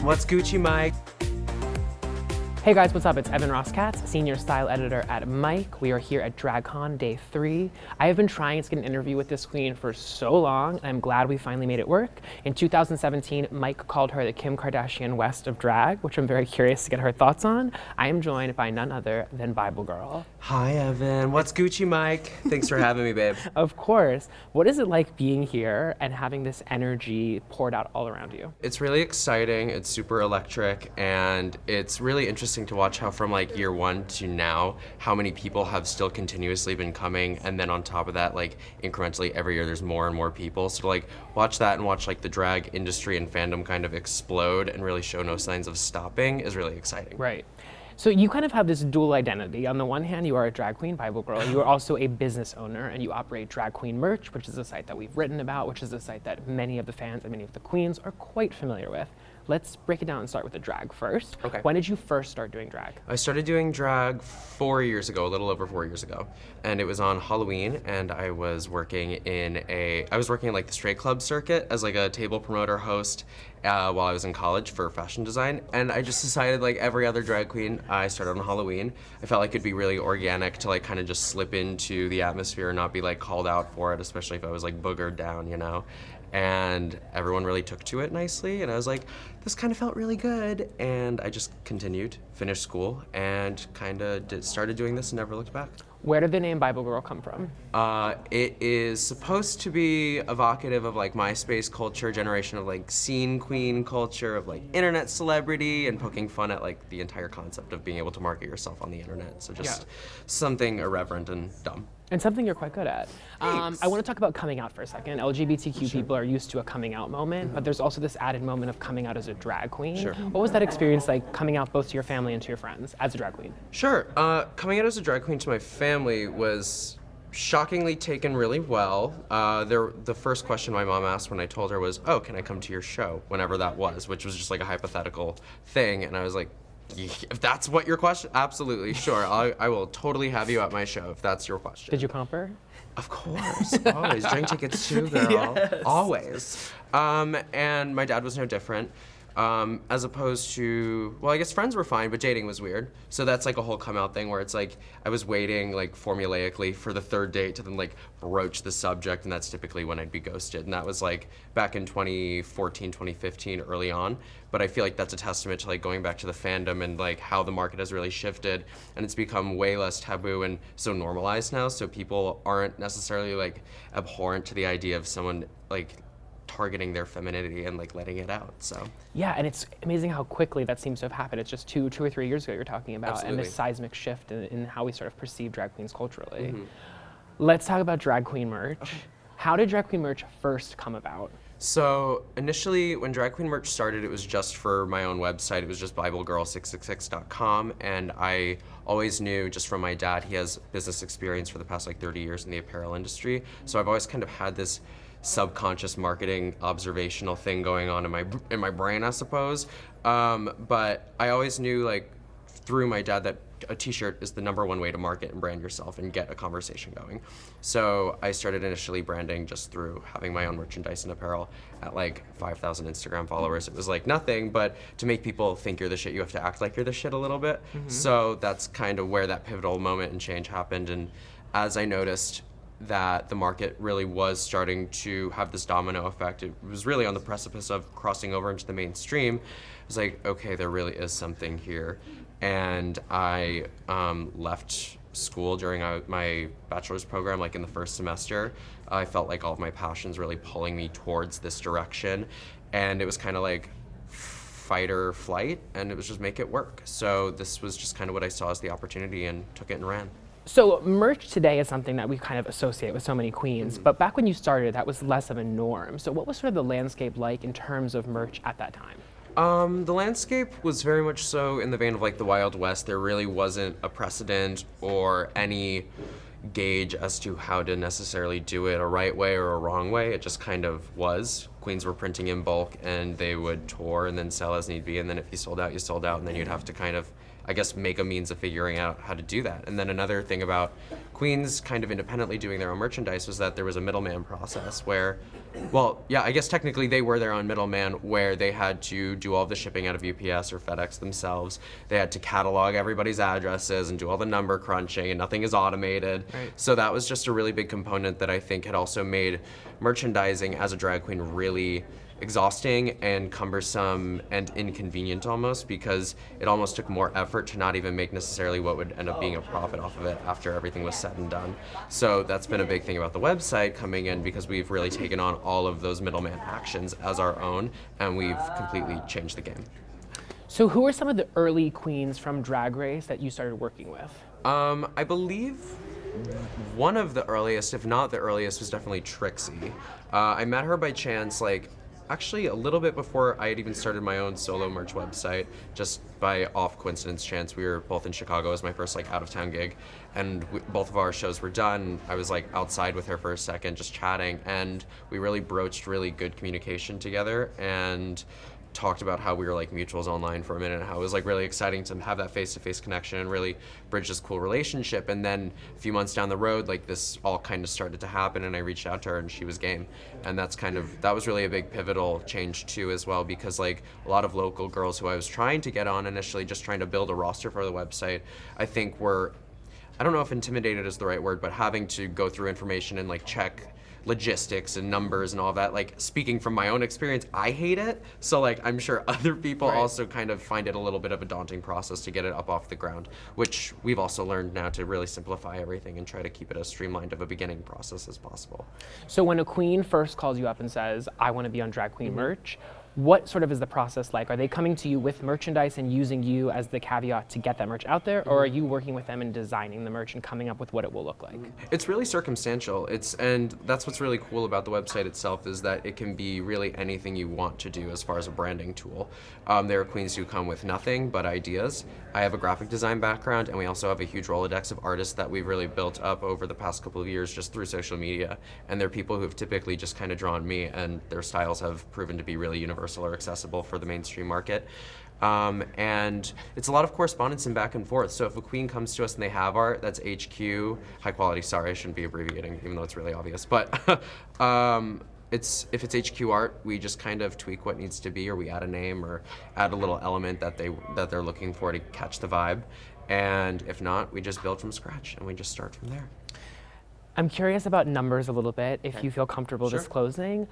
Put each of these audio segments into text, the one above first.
What's Gucci, Mike? Hey guys, what's up? It's Evan Ross Katz, Senior Style Editor at Mike. We are here at DragCon Day 3. I have been trying to get an interview with this queen for so long, and I'm glad we finally made it work. In 2017, Mike called her the Kim Kardashian West of drag, which I'm very curious to get her thoughts on. I am joined by none other than BibleGirl. Hi, Evan. What's Gucci, Mike? Thanks for having me, babe. Of course. What is it like being here and having this energy poured out all around you? It's really exciting. It's super electric, and it's really interesting to watch how from like year one to now, how many people have still continuously been coming, and then on top of that, like incrementally every year there's more and more people. So to like watch that and watch like the drag industry and fandom kind of explode and really show no signs of stopping is really exciting. Right. So you kind of have this dual identity. On the one hand, you are a drag queen, BibleGirl. You are also a business owner, and you operate Drag Queen Merch, which is a site that we've written about, which is a site that many of the fans and many of the queens are quite familiar with. Let's break it down and start with the drag first. Okay. When did you first start doing drag? I started doing drag 4 years ago, a little over 4 years ago, and it was on Halloween, and I was working in like the straight club circuit as like a table promoter host while I was in college for fashion design, and I just decided, like every other drag queen, I started on Halloween. I felt like it'd be really organic to like kind of just slip into the atmosphere and not be like called out for it, especially if I was like boogered down, you know? And everyone really took to it nicely, and I was like, this kind of felt really good, and I just continued, finished school, and kind of started doing this and never looked back. Where did the name BibleGirl come from? It is supposed to be evocative of like MySpace culture, generation of like scene queen culture, of like internet celebrity, and poking fun at like the entire concept of being able to market yourself on the internet. So just something irreverent and dumb. And something you're quite good at. Thanks. I want to talk about coming out for a second. LGBTQ people are used to a coming out moment, but there's also this added moment of coming out as a drag queen. Sure. What was that experience like, coming out both to your family and to your friends as a drag queen? Sure. Coming out as a drag queen to my family was shockingly taken really well. The first question my mom asked when I told her was, "Oh, can I come to your show?" Whenever that was, which was just like a hypothetical thing, and I was like, if that's what your question, absolutely, sure. I will totally have you at my show if that's your question. Did you comp her? Of course, always. Drink tickets too, girl. Yes. Always. And my dad was no different. As opposed to, well, I guess friends were fine, but dating was weird. So that's like a whole come out thing where it's like, I was waiting like formulaically for the third date to then like broach the subject, and that's typically when I'd be ghosted. And that was like back in 2014, 2015, early on. But I feel like that's a testament to like going back to the fandom and like how the market has really shifted, and it's become way less taboo and so normalized now. So people aren't necessarily like abhorrent to the idea of someone like targeting their femininity and like letting it out. So Yeah, and it's amazing how quickly that seems to have happened. It's just two or 3 years ago you're talking about, Absolutely. and this seismic shift in how we sort of perceive drag queens culturally. Let's talk about Drag Queen Merch. Okay. How did Drag Queen Merch first come about? So initially, when Drag Queen Merch started, it was just for my own website. It was just BibleGirl666.com, and I always knew just from my dad, he has business experience for the past like 30 years in the apparel industry. So I've always kind of had this subconscious marketing observational thing going on in my brain, I suppose. But I always knew like through my dad that a t-shirt is the #1 way to market and brand yourself and get a conversation going. So I started initially branding just through having my own merchandise and apparel at like 5,000 Instagram followers. It was like nothing, but to make people think you're the shit, you have to act like you're the shit a little bit. So that's kind of where that pivotal moment and change happened. And as I noticed that the market really was starting to have this domino effect, it was really on the precipice of crossing over into the mainstream. I was like, okay, there really is something here. And I left school during my bachelor's program, like in the first semester. I felt like all of my passions really pulling me towards this direction. And it was kind of like fight or flight, and it was just make it work. So this was just kind of what I saw as the opportunity and took it and ran. So merch today is something that we kind of associate with so many queens, but back when you started, that was less of a norm. So what was sort of the landscape like in terms of merch at that time? The landscape was very much so in the vein of like the Wild West. There really wasn't a precedent or any gauge as to how to necessarily do it a right way or a wrong way. It just kind of was. Queens were printing in bulk, and they would tour and then sell as need be, and then if you sold out, you sold out, and then you'd have to kind of I guess, make a means of figuring out how to do that. And then another thing about queens kind of independently doing their own merchandise was that there was a middleman process where, well, yeah, I guess technically they were their own middleman, where they had to do all the shipping out of UPS or FedEx themselves. They had to catalog everybody's addresses and do all the number crunching, and nothing is automated. Right. So that was just a really big component that I think had also made merchandising as a drag queen really exhausting and cumbersome and inconvenient almost, because it almost took more effort to not even make necessarily what would end up being a profit off of it after everything was said and done. So that's been a big thing about the website coming in, because we've really taken on all of those middleman actions as our own, and we've completely changed the game. So who are some of the early queens from Drag Race that you started working with? I believe one of the earliest, if not the earliest, was definitely Trixie. I met her by chance, like, actually a little bit before I had even started my own solo merch website, just by off coincidence chance. We were both in Chicago as my first like out of town gig, and both of our shows were done. I was like outside with her for a second just chatting, and we really broached really good communication together and talked about how we were like mutuals online for a minute, and how it was like really exciting to have that face-to-face connection and really bridge this cool relationship. And then a few months down the road, like this all kind of started to happen, and I reached out to her and she was game. And that was really a big pivotal change too as well, because like a lot of local girls who I was trying to get on initially, just trying to build a roster for the website, I think were, I don't know if intimidated is the right word, but having to go through information and like check logistics and numbers and all that. Like, speaking from my own experience, I hate it. So like, I'm sure other people also kind of find it a little bit of a daunting process to get it up off the ground, which we've also learned now to really simplify everything and try to keep it as streamlined of a beginning process as possible. So when a queen first calls you up and says, I want to be on Drag Queen merch, what sort of is the process like? Are they coming to you with merchandise and using you as the caveat to get that merch out there, or are you working with them and designing the merch and coming up with what it will look like? It's really circumstantial. And that's what's really cool about the website itself, is that it can be really anything you want to do as far as a branding tool. There are queens who come with nothing but ideas. I have a graphic design background, and we also have a huge Rolodex of artists that we've really built up over the past couple of years just through social media. And they're people who have typically just kind of drawn me, and their styles have proven to be really universal or accessible for the mainstream market. And it's a lot of correspondence and back and forth. So if a queen comes to us and they have art that's HQ, high quality, sorry, I shouldn't be abbreviating, even though it's really obvious, but if it's HQ art, we just kind of tweak what needs to be, or we add a name or add a little element that they're looking for to catch the vibe. And if not, we just build from scratch and we just start from there. I'm curious about numbers a little bit, if you feel comfortable Sure. disclosing.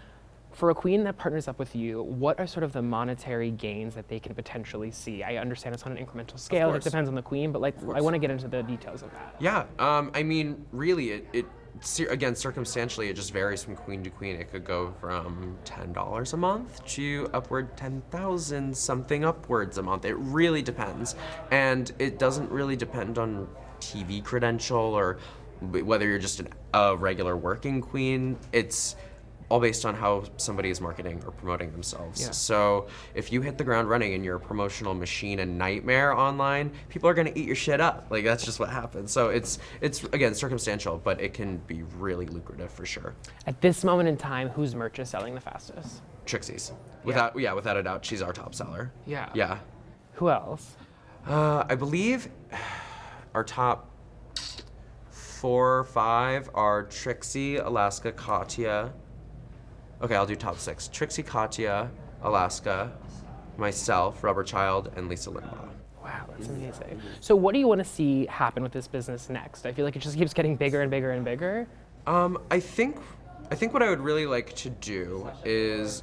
For a queen that partners up with you, what are sort of the monetary gains that they can potentially see? I understand it's on an incremental scale, it depends on the queen, but like, I want to get into the details of that. Yeah, I mean, really, again, circumstantially, it just varies from queen to queen. It could go from $10 a month to upward 10,000 something upwards a month. It really depends. And it doesn't really depend on TV credential or whether you're just a regular working queen. It's all based on how somebody is marketing or promoting themselves. Yeah. So if you hit the ground running and you're a promotional machine and nightmare online, people are gonna eat your shit up. Like, that's just what happens. So it's again, circumstantial, but it can be really lucrative for sure. At this moment in time, whose merch is selling the fastest? Trixie's. Without a doubt, she's our top seller. Yeah. Yeah. Who else? I believe our top 4 or 5 are Trixie, Alaska, Katya. Okay, I'll do top 6. Trixie, Katya, Alaska, myself, Rubber Child, and Lisa Limbaugh. Wow, that's amazing. So what do you want to see happen with this business next? I feel like it just keeps getting bigger and bigger and bigger. I think what I would really like to do is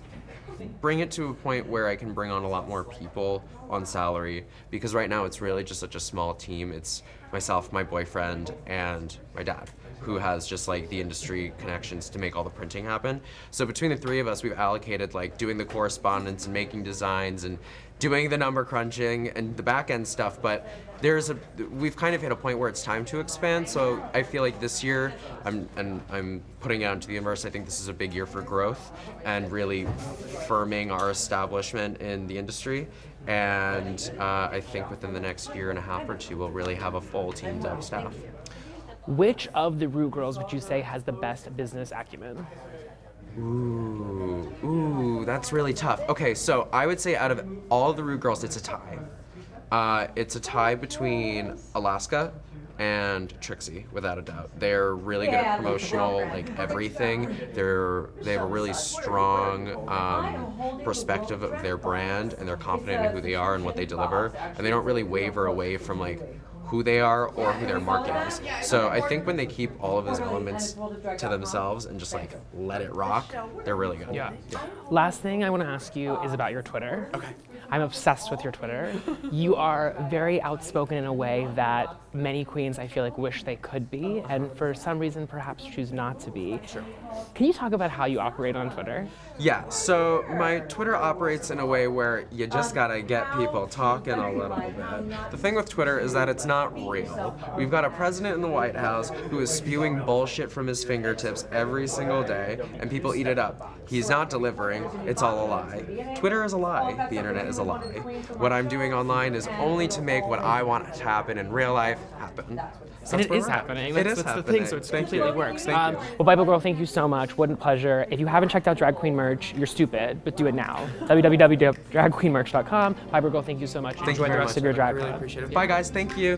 bring it to a point where I can bring on a lot more people on salary, because right now it's really just such a small team. It's myself, my boyfriend, and my dad, who has just like the industry connections to make all the printing happen. So between the 3 of us, we've allocated like doing the correspondence and making designs and doing the number crunching and the back end stuff, but we've kind of hit a point where it's time to expand. So I feel like this year, I'm putting it out into the universe. I think this is a big year for growth and really firming our establishment in the industry. And I think within the next year and a half or 2, we'll really have a full team of staff. Which of the Root Girls would you say has the best business acumen? Ooh, that's really tough. Okay, so I would say out of all of the Root Girls, it's a tie. It's a tie between Alaska and Trixie, without a doubt. They're really good at promotional, like everything. They have a really strong perspective of their brand, and they're confident in who they are and what they deliver, and they don't really waver away from like who they are or who their market is. So I think when they keep all of those elements to themselves and just like let it rock, they're really good. Yeah. Last thing I want to ask you is about your Twitter. Okay. I'm obsessed with your Twitter. You are very outspoken in a way that many queens I feel like wish they could be, and for some reason perhaps choose not to be. Sure. Can you talk about how you operate on Twitter? Yeah, so my Twitter operates in a way where you just gotta get people talking a little bit. The thing with Twitter is that it's not real. We've got a president in the White House who is spewing bullshit from his fingertips every single day, and people eat it up. He's not delivering, it's all a lie. Twitter is a lie, the internet is a lie. What I'm doing online is only to make what I want to happen in real life happen. So And it that's where is we're at. happening. It That's is the happening. thing, so it Thank completely you. works. Thank you. Well, Bible Girl, thank you so much. What a pleasure. If you haven't checked out Drag Queen merch, you're stupid, but do it now. www.dragqueenmerch.com. Bible Girl, thank you so much. Thank you Enjoy the very rest much. of your I drag really con. appreciate it. Bye guys, thank you.